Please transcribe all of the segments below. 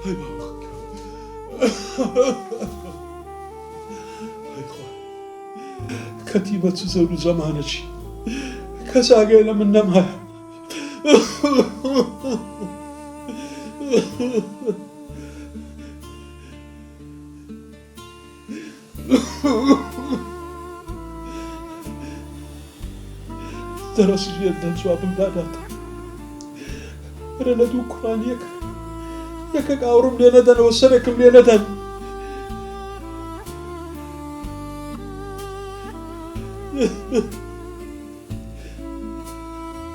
هاي باوخك هاي خوي كتيبة تزول زمانك كساقينا من نمها درس جدا جواب داداتا أنا ندو قرآن يكك أورم لندن وسركم لندن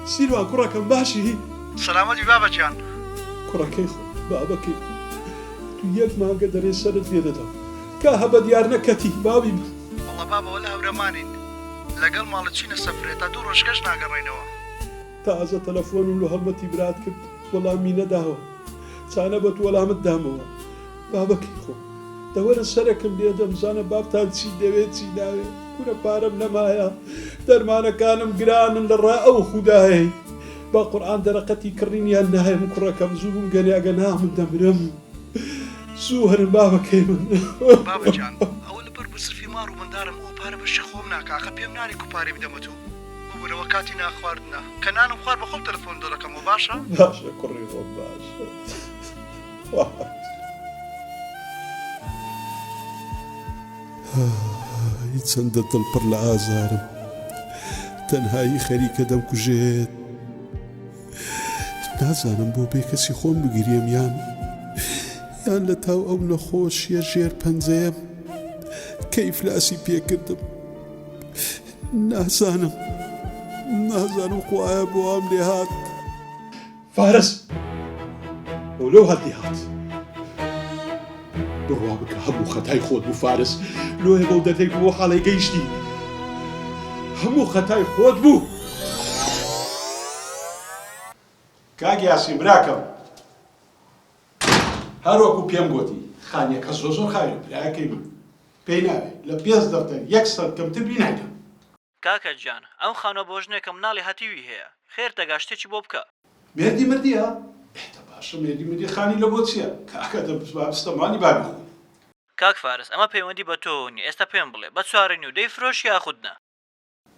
سيلوا كراكم باشي سلامتي بابا جان كراكي خو بابا كي تو يك ما قدر يسرد لندن كهبا ديارنا كتي بابي والله بابا ولا هورمانين لقل مالتشينا سفريتا دور وشكش ناقرينوا تازة تلفون له هلمتي برات كنت والله مينا داهوا سانبت ولا مداموا بابا كيخو دور السركم ليدم زانا باب تانسي دويت سي داوي كنا بارم نمايا درمانا كانم قران للراء او خداهي با قرآن درقتي كريني النهاية مكركم زوم قني اقناه من دمرم سوهر بابا كيمن بابا جان اول بربصر في مارو من دارم او بارم الشخومنا كاقا بيمناني كوباري بدمتو وكاتنا أخبارنا كنا نخبر بخل تلفون دولك مباشرة باشا كريم باشا يتسندت البر لآزارم تنهاي خريكة دم كجيت نازانم بو بيكسي خون بگريم يان لتاو او نخوش يجير پنزيم كيف لأسي بيكردم نازانم قوايا بوام لي هات فارس ولو هات لي هات بروابك همو خطاي خود بو فارس لو هبو دتي بو حالي جيشتي همو خطاي خود بو كاگي ياسين براكم هاروكو بيم غوتي خانيه كسوزو خايو براكيم بيناوي لبيز دفتر يكسر كم تبي نايدم کاکە گیان ئەم خانە بۆژنێکە مناڵی هەتیوی هەیە خێر تەگا شتێکی بۆ بکە مردی ها ئێتا باشە مردی خانی لە بۆ چییە کاکە دەبستەمانی بابی خۆ کاک فارس ئەمە پەیوەندی بە تۆ نیە ئێستا پێم بڵێ بە چوارەنی و دەیفرۆش یاخودنا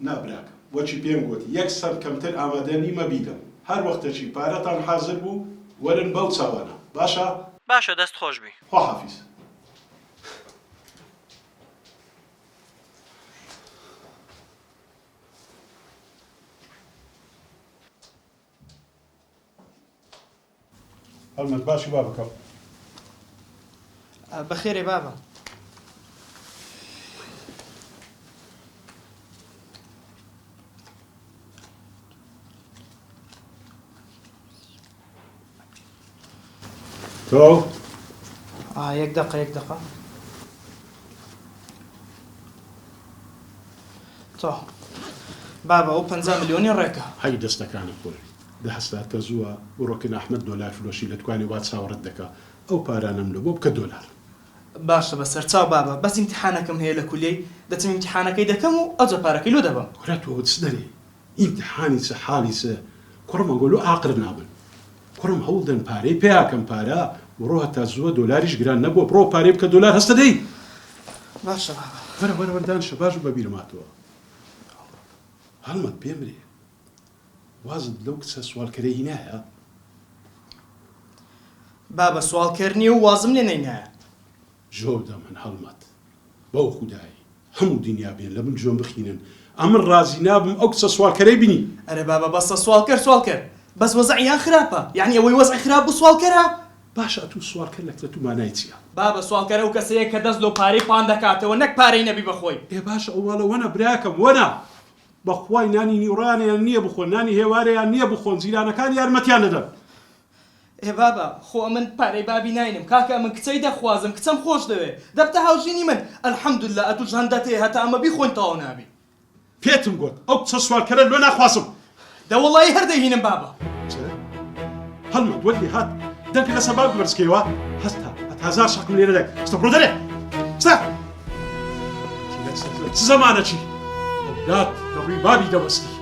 نابراکە بۆچی پێم گوتی یەک سەر کەمتر ئامادە نیمە بیدەم هەر وەختەچی پارەتان حازر بوو وەرن بەو چاوانە باشە دەست خۆش بی خواحافیز هەڵمەت باشی با بکەم بەخێرێ بابە تۆ یەک دقە تۆ بابە ئەو 50 ملیۆنی ڕێکە هەی دەستەکانی خۆی دەهستاتە زووە بڕۆکن ئەحمەد دۆلار فرۆشی لە توانی وات چاوەڕەت دەکا ئەو پارانم لە بۆ بکە دۆلار باشە بەسەر چاو بابە بەس ئیمتیحانەکەم هەیە لە کولەی دەچم ئیمتیحانەکەی دەکەم و ئەوجە پارەکەی لۆ دەبم وەرە تۆ چ دەرێ ئیمتیحانی چ حالی چ کوڕمە گۆلو ئاقر نابن کوڕم هەوڵدەن پارەی پێیاکەم پارە وڕۆ هەتا زووە دۆلاریش گران نەبووە بڕۆ پارەی بکە دۆلار هەستە دەی باشە بابە وەرە وەردانشە باش و بەبیرماتەوە هەڵمەت پێمرێ وازت لەو کچە سوالکەرەی هینایە بابە سوالکردنی و وازم لێ نەینایە جۆدا من هەڵمەت بەو خودایی هەموو دنیا بێن لە من جۆم بخینن ئەمن ڕازی نابم ئەو کچە سوالکەرەی بینی ئەرە بابە بەسە سوالکرد بەس وەزعیان خراپە یعنی ئەوەی وەزعی خراپ بوو سوالکەرە باشە تو سوالکەر لە کتە تو مانای چییە بابە سوالکەرە و کەسەیە کە دەست لۆ پارەی پان دەکاتەوە نەک پارەی نەبی بەخۆی ئێ باشە ئەوواڵە وەنە براکەم وەنە بەخوای نانی نیوڕانیان نییە بخۆن نانی هێوارەیان نییە بخۆن زیرانەکان یارمەتیان نەدەن ئێ بابە خۆ من پارەی بابی ناینم کاکە من کچەی دەخوازم کچەم خۆش دەوێ دەبتە هاوژینی من ئەلحەمدوللا ئەتوش هەندە تێ هەتا ئەمە بیخۆین تەواو نابی پێتم گوت ئەو کچە سوالکەرە لۆ ناخواسم دەوڵی هەردەهینم بابە هەڵمەت وەرگی هات دەنگ لەسەر باوک بەرزکەیەوە هەستا هەتازار شەقم لێرە دەک ستە بڕۆ دەرێ چ زەمانە چی ئەولاد دەڕووی بابی دەبەستی